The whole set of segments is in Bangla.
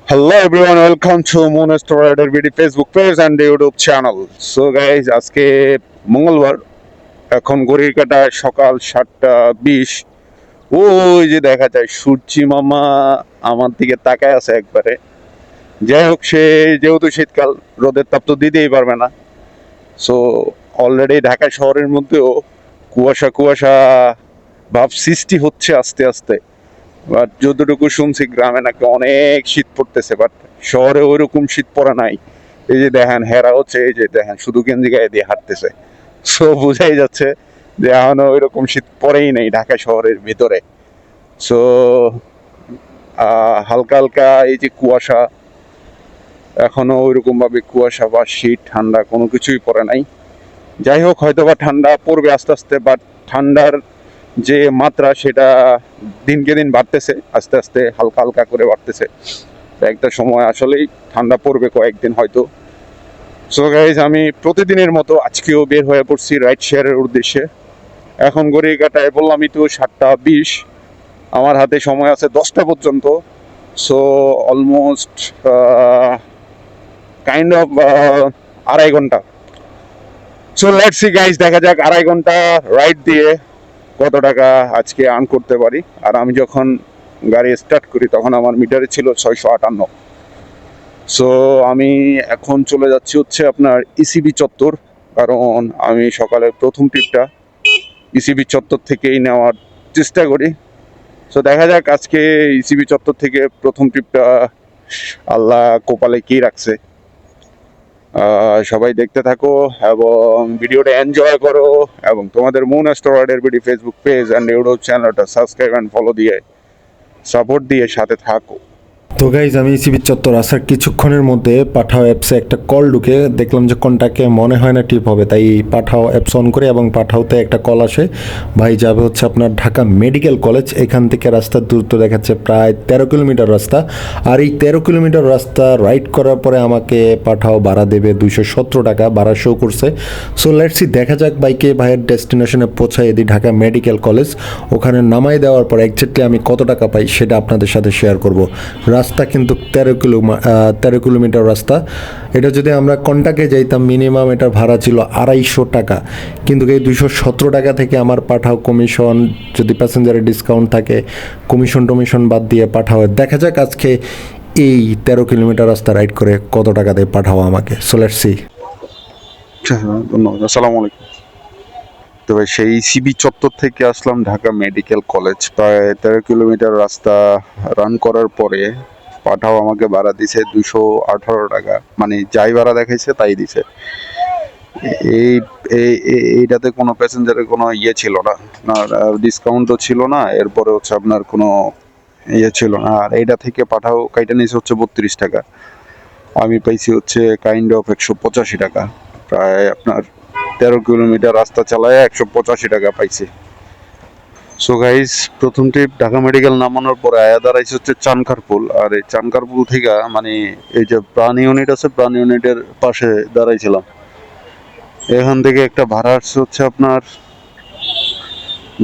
Hello everyone, welcome to Moonstar Rider BD Facebook page and YouTube channel. So guys, আজকে মঙ্গলবার, এখন ঘড়ির কাঁটায় সকাল 7:20। ওই যে দেখা যায় সূর্যি মামা আমার দিকে তাকায় আছে একবারে। যাই হোক, সে যেহেতু শীতকাল, রোদের তাপ তো দিতেই পারবে না। সো অলরেডি ঢাকা শহরের মধ্যেও কুয়াশা কুয়াশা ভাব সৃষ্টি হচ্ছে আস্তে আস্তে। বাট যতটুকু শুনছি গ্রামে নাকি অনেক শীত পড়তেছে, বাট শহরে ওইরকম শীত পড়া নাই। এই যে দেখেন হেরা হচ্ছে, এই যে দেখেন শুধু গেঞ্জি গায়ে দিয়ে হাঁটতেছে। সো বোঝাই যাচ্ছে যে এখনো ওইরকম শীত পড়েই নেই ঢাকা শহরের ভিতরে। সো হালকা হালকা এই যে কুয়াশা, এখনো ওইরকম ভাবে কুয়াশা বা শীত ঠান্ডা কোনো কিছুই পড়ে নাই। যাই হোক, হয়তো বা ঠান্ডা পড়বে আস্তে আস্তে, বাট ঠান্ডার যে মাত্রা সেটা দিনকে দিন বাড়তেছে, আস্তে আস্তে হালকা হালকা করে বাড়তেছে। একটা সময় আসলেই ঠান্ডা পড়বে কয়েকদিন হয়তো। সো গাইজ, আমি প্রতিদিনের মতো আজকেও বের হয়ে পড়ছি রাইড শেয়ারের উদ্দেশ্যে। এখন ঘড়ির কাঁটায় বললামই তো 7:20। আমার হাতে সময় আছে 10টা পর্যন্ত। সো অলমোস্ট কাইন্ড অফ 2.5 ঘন্টা। সো লেটস সি গাইজ, দেখা যাক 2.5 ঘন্টা রাইড দিয়ে কত টাকা আজকে আর্ন করতে পারি। আর আমি যখন গাড়ি স্টার্ট করি তখন আমার মিটারে ছিল 658। সো আমি এখন চলে যাচ্ছি হচ্ছে আপনার ইসিবি চত্বর, কারণ আমি সকালের প্রথম ট্রিপটা ইসিবি চত্বর থেকেই নেওয়ার চেষ্টা করি। সো দেখা যাক আজকে ইসিবি চত্বর থেকে প্রথম ট্রিপটা আল্লাহ কপালে কি রাখছে। সবাই দেখতে থাকো এবং ভিডিওটা এনজয় করো, এবং তোমাদের Moonstar Rider BD Facebook page and YouTube চ্যানেলটা সাবস্ক্রাইব অ্যান্ড ফলো দিয়ে সাপোর্ট দিয়ে সাথে থাকো। তো গাইজ, আমি সিবি চত্বর আসার কিছুক্ষণের মধ্যে পাঠাও অ্যাপসে একটা কল ঢুকে দেখলাম যে কোনটাকে মনে হয় না টিপ হবে, তাই পাঠাও অ্যাপস অন করে এবং পাঠাওতে একটা কল আসে। ভাই যাবে হচ্ছে আপনার ঢাকা মেডিকেল কলেজ, এখান থেকে রাস্তার দূরত্ব দেখাচ্ছে প্রায় 13 কিলোমিটার রাস্তা। আর এই 13 কিলোমিটার রাস্তা রাইড করার পরে আমাকে পাঠাও ভাড়া দেবে 217 টাকা, ভাড়া শো করছে। সো লেটসি, দেখা যাক বাইকে ভাইয়ের ডেস্টিনেশনে পৌঁছায় দিই ঢাকা মেডিকেল কলেজ। ওখানে নামাই দেওয়ার পর একজাক্টলি আমি কত টাকা পাই সেটা আপনাদের সাথে শেয়ার করব। রাস্তা কিন্তু 13 কিলোমিটার রাস্তা। এটা যদি আমরা কন্টাকে যাইতাম মিনিমাম এটার ভাড়া ছিল 250 টাকা, কিন্তু এই 217 টাকা থেকে আমার পাঠাও কমিশন, যদি প্যাসেঞ্জারের ডিসকাউন্ট থাকে, কমিশন টমিশন বাদ দিয়ে পাঠাও। দেখা যাক আজকে এই 13 কিলোমিটার রাস্তা রাইড করে কত টাকা দিয়ে পাঠাও আমাকে। So let's see. ধন্যবাদ, আসসালামু আলাইকুম। তো ভাই, সেই সিবি চত্বর থেকে আসলাম ঢাকা মেডিকেল কলেজ, প্রায় 13 কিলোমিটার রাস্তা রান করার পরে পাঠাও আমাকে ভাড়া দিছে 218 টাকা, মানে যাই ভাড়া দেখাইছে তাই দিছে। এই এইটাতে কোনো প্যাসেঞ্জারের কোনো ইয়ে ছিল না, ডিসকাউন্টও ছিল না, এরপরে হচ্ছে আপনার কোনো ইয়ে ছিল না। আর এইটা থেকে পাঠাও কাইটা নিয়েছে হচ্ছে 32 টাকা। আমি পাইছি হচ্ছে কাইন্ড অফ 185 টাকা, প্রায় আপনার 13 কিলোমিটার রাস্তা চালায় 185 টাকা পাইছি। সো গাইস, প্রথম ট্রিপ ঢাকা মেডিকেল নামানোর পরে আয়া দাঁড়াইছে হচ্ছে চানখারপুল। আর এই চানখারপুল থেকে মানে এই যে প্রাণ ইউনিট আছে, প্রাণ ইউনিটের পাশে দাঁড়াইছিলাম। এখান থেকে একটা ভাড়া আসছে হচ্ছে আপনার,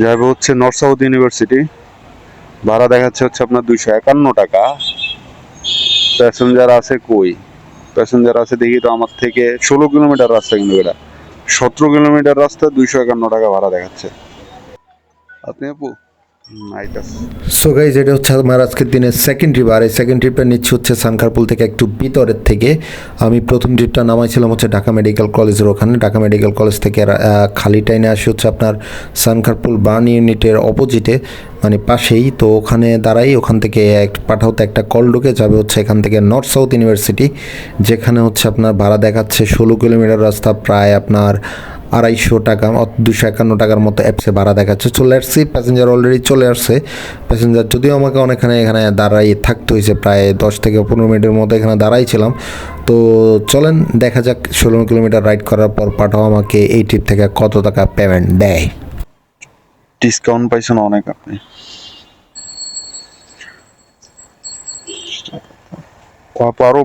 যাবে হচ্ছে নর্থ সাউথ ইউনিভার্সিটি। ভাড়া দেখাচ্ছে হচ্ছে আপনার 251 টাকা। প্যাসেঞ্জার আছে কই? প্যাসেঞ্জার আছে দেখি তো আমার থেকে 16 কিলোমিটার রাস্তা, কিন্তু এটা 17 কিলোমিটার রাস্তা, 251 টাকা ভাড়া দেখাচ্ছে। আপনি আপু আইতাস। সো গাইজ, এটা হচ্ছে আমার আজকের দিনের সেকেন্ড ট্রিপ। আর এই সেকেন্ড ট্রিপটা নিচ্ছি হচ্ছে সানখারপুল থেকে একটু ভিতরের থেকে। আমি প্রথম ট্রিপটা নামাইছিলাম হচ্ছে ঢাকা মেডিকেল কলেজের ওখানে। ঢাকা মেডিকেল কলেজ থেকে খালি টাইনে আসি হচ্ছে আপনার সানখারপুল বার্ন ইউনিটের অপোজিটে, মানে পাশেই। তো ওখানে দাঁড়াই, ওখান থেকে পাঠাওতে একটা কল ঢুকে যাবে হচ্ছে এখান থেকে নর্থ সাউথ ইউনিভার্সিটি, যেখানে হচ্ছে আপনার ভাড়া দেখাচ্ছে 16 কিলোমিটার রাস্তা, প্রায় আপনার 250 টাকা, 251 টাকার মতো অ্যাপসে ভাড়া দেখাচ্ছে। চলে আসছি, প্যাসেঞ্জার অলরেডি চলে আসছে। প্যাসেঞ্জার যদিও আমাকে অনেকখানে এখানে দাঁড়াই থাকতে হয়েছে, প্রায় 10 থেকে 15 মিনিটের মতো এখানে দাঁড়াইছিলাম। তো চলেন দেখা যাক 16 কিলোমিটার রাইড করার পর পাঠাও আমাকে এই ট্রিপ থেকে কত টাকা পেমেন্ট দেয়। ডিসকাউন্ট পাইছেন অনেক আপনি। আরো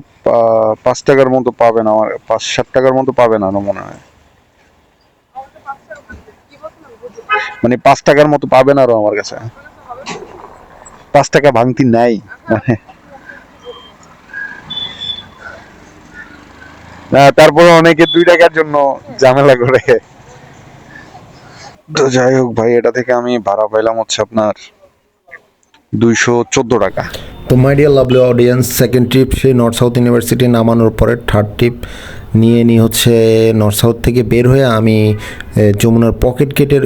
5 টাকার মতো পাবেন, আমার 5-7 টাকার মতো পাবেন আরো মনে হয়, মানে 5 টাকার মতো পাবেন আরো আমার কাছে। 5 টাকা ভাঙতি নাই মানে। তারপরে অনেকে 2 টাকার জন্য ঝামেলা করে। তো যাই হোক ভাই, এটা থেকে আমি ভাড়া পাইলাম হচ্ছে আপনার 214 টাকা। তো my dear lovely audience, second trip সেই নর্থ সাউথ ইউনিভার্সিটি নামানোর পরে থার্ড ট্রিপ নিয়ে হচ্ছে নর্থ সাউথ থেকে বের হয়ে আমি যমুনার পকেট গেটের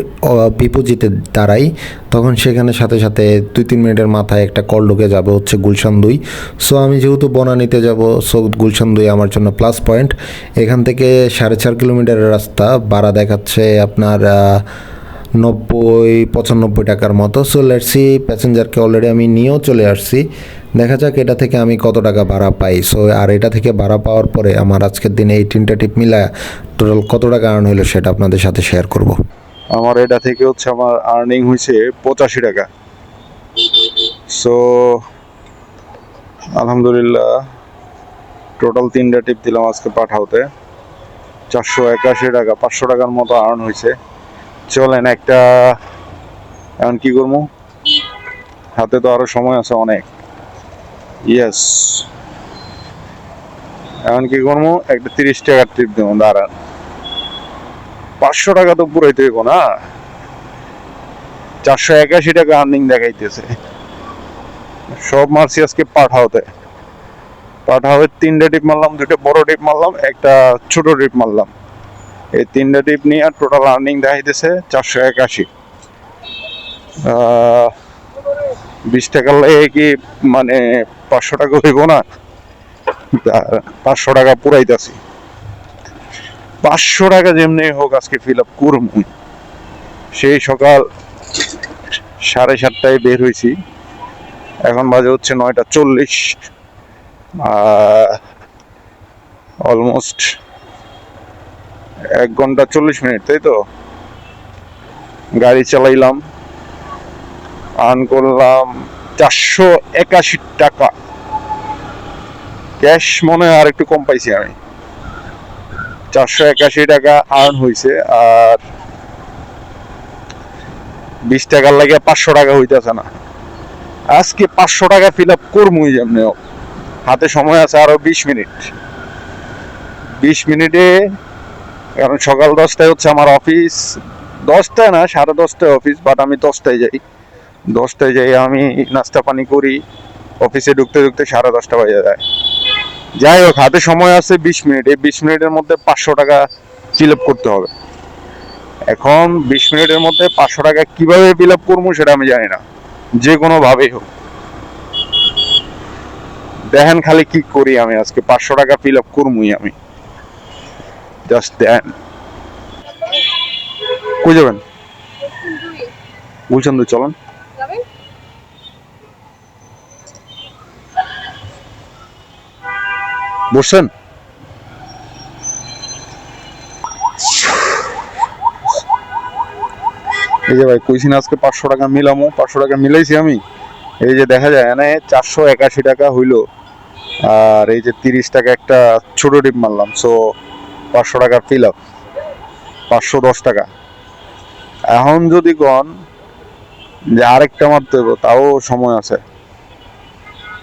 বিপরীতে দাঁড়াই। তখন সেখানে সাথে সাথে 2-3 মিনিটের মাথায় একটা কল ঢুকে যাবে হচ্ছে গুলশান 2। সো আমি যেহেতু বনানীতে যাব, সো গুলশান 2 আমার জন্য প্লাস পয়েন্ট। এখান থেকে 4.5 কিলোমিটারের রাস্তা, ভাড়া দেখাচ্ছে আপনার 90-95 টাকার মতো। সো লেটসি, প্যাসেঞ্জারকে অলরেডি আমি নিয়েও চলে আসছি, দেখা যাক এটা থেকে আমি কত টাকা ভাড়া পাই। সো আর এটা থেকে ভাড়া পাওয়ার পরে আমার আজকের দিনে এই 3টা টিপ মিলা টোটাল কত টাকা আর্ন হলো সেটা আপনাদের সাথে শেয়ার করব। আমার এটা থেকে হচ্ছে আমার আর্নিং হয়েছে 85 টাকা। সো আলহামদুলিল্লাহ, টোটাল 3টা টিপ দিলাম আজকে পাঠাওতে, 481 টাকা, 500 টাকার মতো আর্ন হয়েছে। চলেন একটা, এখন কি করবো, হাতে তো আরো সময় আছে অনেক। ইয়েস, এখন কি করবো, একটা 30 টাকার ট্রিপ দেবো, দাঁড়ান। 500 টাকা তো পুরাইতে হইব না, 481 টাকা আর্নিং দেখাইতেছে। সব মারছি আজকে পাঠাওতে। 3টা টিপ মারলাম, 2টা বড় টিপ মারলাম, একটা ছোট টিপ মারলাম। এই 3টা টিপ নিয়ে টোটাল আর্নিং দেখাইতেছে 481। 20 টাকার লাগে কি মানে 500 টাকা হইব না? 500 টাকা পুরাইতেছি। 500 টাকা যেমনি হোক আজকে ফিল আপ করবো। সেই সকাল 7:30টায় বের হয়েছি, এখন বাজে হচ্ছে 9:40। অলমোস্ট 1 ঘন্টা 40 মিনিট, তাই তো গাড়ি চালাইলাম, আর্ন করলাম 481 টাকা। ক্যাশ মনে হয় আর একটু কম পাইছি আমি। 481 টাকা আর্ন হয়েছে, আর 20 টাকার লাগে 500 টাকা হইতেছে না। আজকে 500 টাকা ফিল আপ করবই যেমনি হোক। হাতে সময় আছে আরো 20 মিনিট। 20 মিনিটে, কারণ সকাল 10টায় হচ্ছে আমার অফিস, 10টায় না 10:30টায় অফিস, বাট আমি 10টায় যাই। 10টায় যাই, আমি নাস্তা পানি করি, অফিসে ঢুকতে ঢুকতে 10:30 বাজে যায়। যাই হোক, হাতে সময় আছে 20 মিনিট। এই 20 মিনিটের মধ্যে 500 টাকা ফিল আপ করতে হবে। এখন 20 মিনিটের মধ্যে 500 টাকা কিভাবে ফিল আপ করবো সেটা আমি জানি না, যে কোনো ভাবেই হোক। দেখেন খালি কি করি আমি, আজকে 500 টাকা ফিল আপ করবই আমি। জাস্ট দেন। কই যাবেন? বলছেন তো, চলেন। বসছেন? এই যে ভাই, কইছি না আজকে 500 টাকা মিলামো, 500 টাকা মিলাইছি আমি। এই যে দেখা যায় এনে 481 টাকা হইলো, আর এই যে 30 টাকা একটা ছোট টিপ মারলাম। সো 500 টাকা ফিল আপ, 510 টাকা। এখন যদি কন যে আরেকটা মারতে হবে, তাও সময় আছে,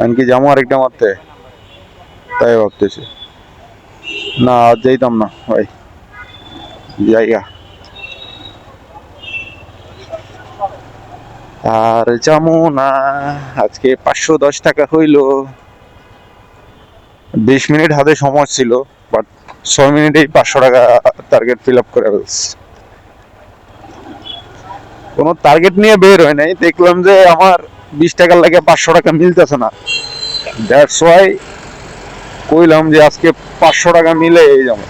এমনকি যাবো আরেকটা মারতে, তাই ভাবতেছি। না, আজ যাইতাম না ভাই, জায়গা আর যাবো না। আজকে 510 টাকা হইলো। 20 মিনিট হাতে সময় ছিল, বাট 6 মিনিটেই 500 টাকা টার্গেট ফিল আপ করে ফেলছি। কোনো টার্গেট নিয়ে বের হয় নাই, দেখলাম যে আমার 20 টাকার লাগে 500 টাকা মিলতেছে না। দ্যাটস ওয়াই কইলাম যে আজকে 500 টাকা মিলে এই যাবো।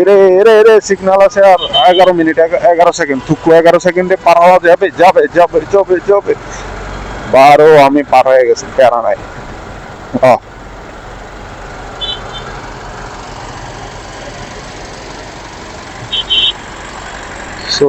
এরে এরে এরে সিগন্যাল আছে আর 11 মিনিট, 11 সেকেন্ড, থুকু 11 সেকেন্ডে পার হওয়া যাবে, যাবে যাবে যাবে যাবে। 12 আমি পার হয়ে গেছি, প্যারা নাই। So